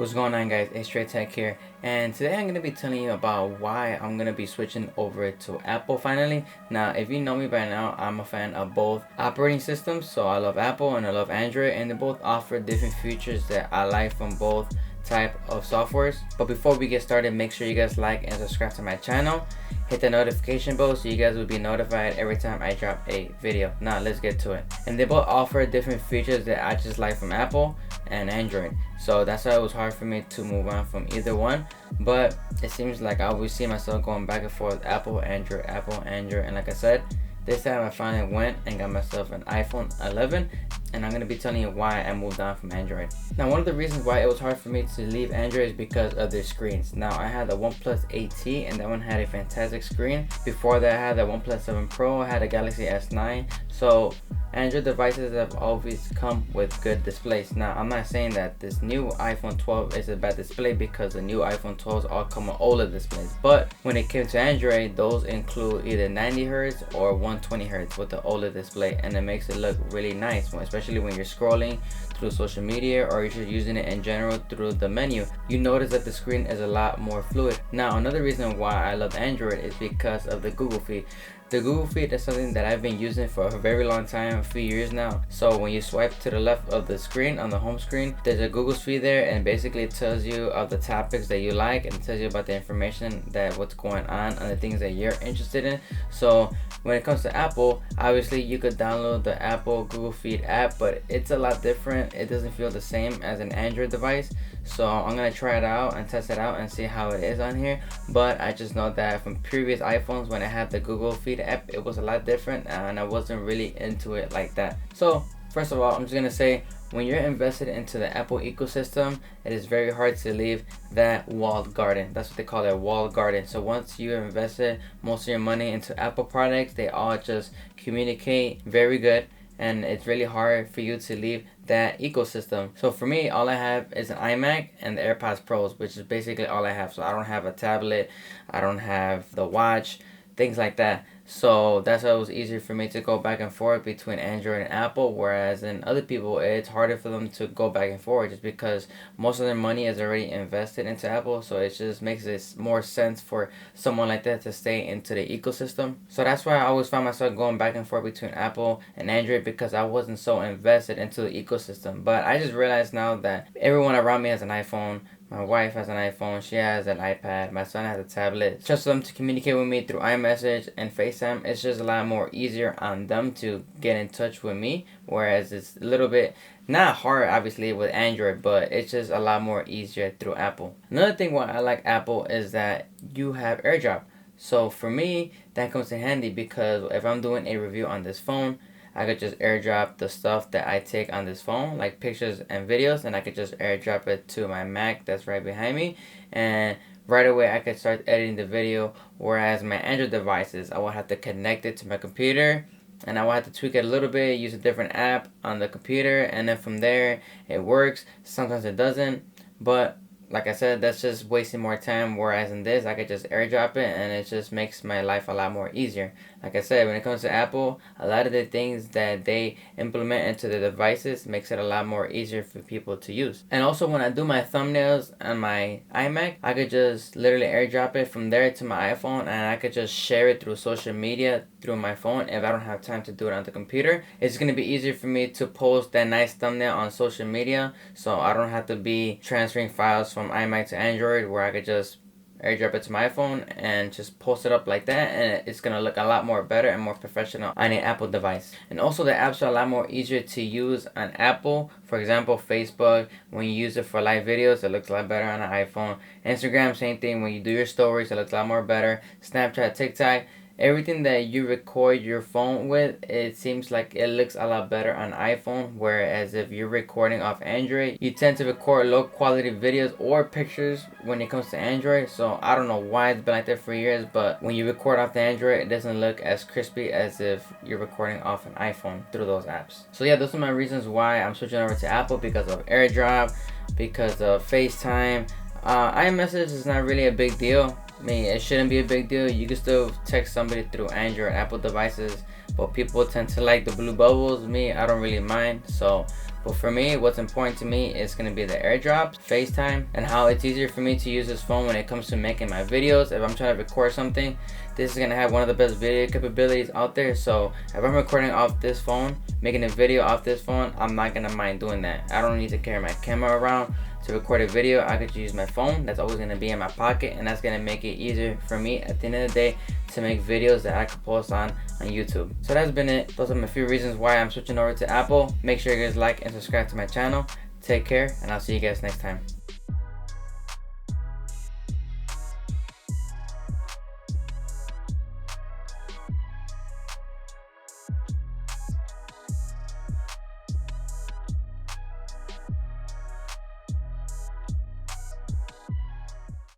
What's going on, guys? It's Straight Tech here, and today I'm going to be telling you about why I'm going to be switching over to Apple finally. Now, if you know me by now, I'm a fan of both operating systems, so I love Apple and I love Android, and they both offer different features that I like from both type of softwares. But before we get started, make sure you guys like and subscribe to my channel, hit the notification bell so you guys will be notified every time I drop a video. Now let's get to it. And they both offer different features that I just like from Apple and Android, so that's why it was hard for me to move on from either one. But it seems like I always see myself going back and forth, Apple, Android, and like I said, this time I finally went and got myself an iPhone 11, and I'm going to be telling you why I moved on from Android. Now, one of the reasons why it was hard for me to leave Android is because of their screens. Now, I had the OnePlus 8T, and that one had a fantastic screen. Before that, I had the OnePlus 7 Pro, I had a Galaxy S9. So Android devices have always come with good displays. Now, I'm not saying that this new iPhone 12 is a bad display, because the new iPhone 12s all come with OLED displays. But when it came to Android, those include either 90 Hz or 120 Hz with the OLED display, and it makes it look really nice, especially when you're scrolling through social media or you're just using it in general through the menu. You notice that the screen is a lot more fluid. Now, another reason why I love Android is because of the Google feed. The Google feed is something that I've been using for a very long time, a few years now. So when you swipe to the left of the screen, on the home screen, there's a Google feed there, and basically it tells you of the topics that you like, and it tells you about the information that what's going on and the things that you're interested in. So when it comes to Apple, obviously you could download the Apple Google Feed app, but it's a lot different. It doesn't feel the same as an Android device. So I'm gonna try it out and test it out and see how it is on here. But I just know that from previous iPhones, when I had the Google Feed app, it was a lot different, and I wasn't really into it like that. So first of all, I'm just gonna say, when you're invested into the Apple ecosystem, it is very hard to leave that walled garden. That's what they call it, walled garden. So once you invested most of your money into Apple products, they all just communicate very good, and it's really hard for you to leave that ecosystem. So for me, all I have is an iMac and the AirPods Pros, which is basically all I have. So I don't have a tablet, I don't have the watch, things like that. So that's why it was easier for me to go back and forth between Android and Apple, whereas in other people it's harder for them to go back and forth just because most of their money is already invested into Apple. So it just makes it more sense for someone like that to stay into the ecosystem. So that's why I always found myself going back and forth between Apple and Android, because I wasn't so invested into the ecosystem. But I just realized now that everyone around me has an iPhone. My wife has an iPhone, she has an iPad, my son has a tablet. Just for them to communicate with me through iMessage and FaceTime, it's just a lot more easier on them to get in touch with me. Whereas it's a little bit, not hard obviously with Android, but it's just a lot more easier through Apple. Another thing why I like Apple is that you have Airdrop. So for me, that comes in handy, because if I'm doing a review on this phone, I could just airdrop the stuff that I take on this phone, like pictures and videos, and I could just airdrop it to my Mac that's right behind me, and right away I could start editing the video. Whereas my Android devices, I will have to connect it to my computer, and I will have to tweak it a little bit, use a different app on the computer, and then from there it works. Sometimes it doesn't, but like I said, that's just wasting more time. Whereas in this, I could just airdrop it, and it just makes my life a lot more easier. Like I said, when it comes to Apple, a lot of the things that they implement into the devices makes it a lot more easier for people to use. And also, when I do my thumbnails on my iMac, I could just literally airdrop it from there to my iPhone, and I could just share it through social media through my phone if I don't have time to do it on the computer. It's going to be easier for me to post that nice thumbnail on social media, so I don't have to be transferring files from iMac to Android, where I could just airdrop it to my iPhone and just post it up like that, and it's gonna look a lot more better and more professional on an Apple device. And also, the apps are a lot more easier to use on Apple. For example, Facebook, when you use it for live videos, it looks a lot better on an iPhone. Instagram, same thing, when you do your stories, it looks a lot more better. Snapchat, TikTok, everything that you record your phone with, it seems like it looks a lot better on iPhone. Whereas if you're recording off Android, you tend to record low quality videos or pictures when it comes to Android. So I don't know why it's been like that for years, but when you record off the Android, it doesn't look as crispy as if you're recording off an iPhone through those apps. So yeah, those are my reasons why I'm switching over to Apple, because of Airdrop, because of FaceTime. iMessage is not really a big deal. I mean, it shouldn't be a big deal. You can still text somebody through Android or Apple devices, but people tend to like the blue bubbles. Me, I don't really mind. So But for me, what's important to me is going to be the Airdrop, FaceTime, and how it's easier for me to use this phone when it comes to making my videos. If I'm trying to record something, this is going to have one of the best video capabilities out there. So if I'm recording off this phone, making a video off this phone, I'm not going to mind doing that. I don't need to carry my camera around to record a video. I could use my phone. That's always going to be in my pocket, and that's going to make it easier for me at the end of the day to make videos that I could post on YouTube. So that's been it. Those are my few reasons why I'm switching over to Apple. Make sure you guys like and subscribe to my channel. Take care, and I'll see you guys next time.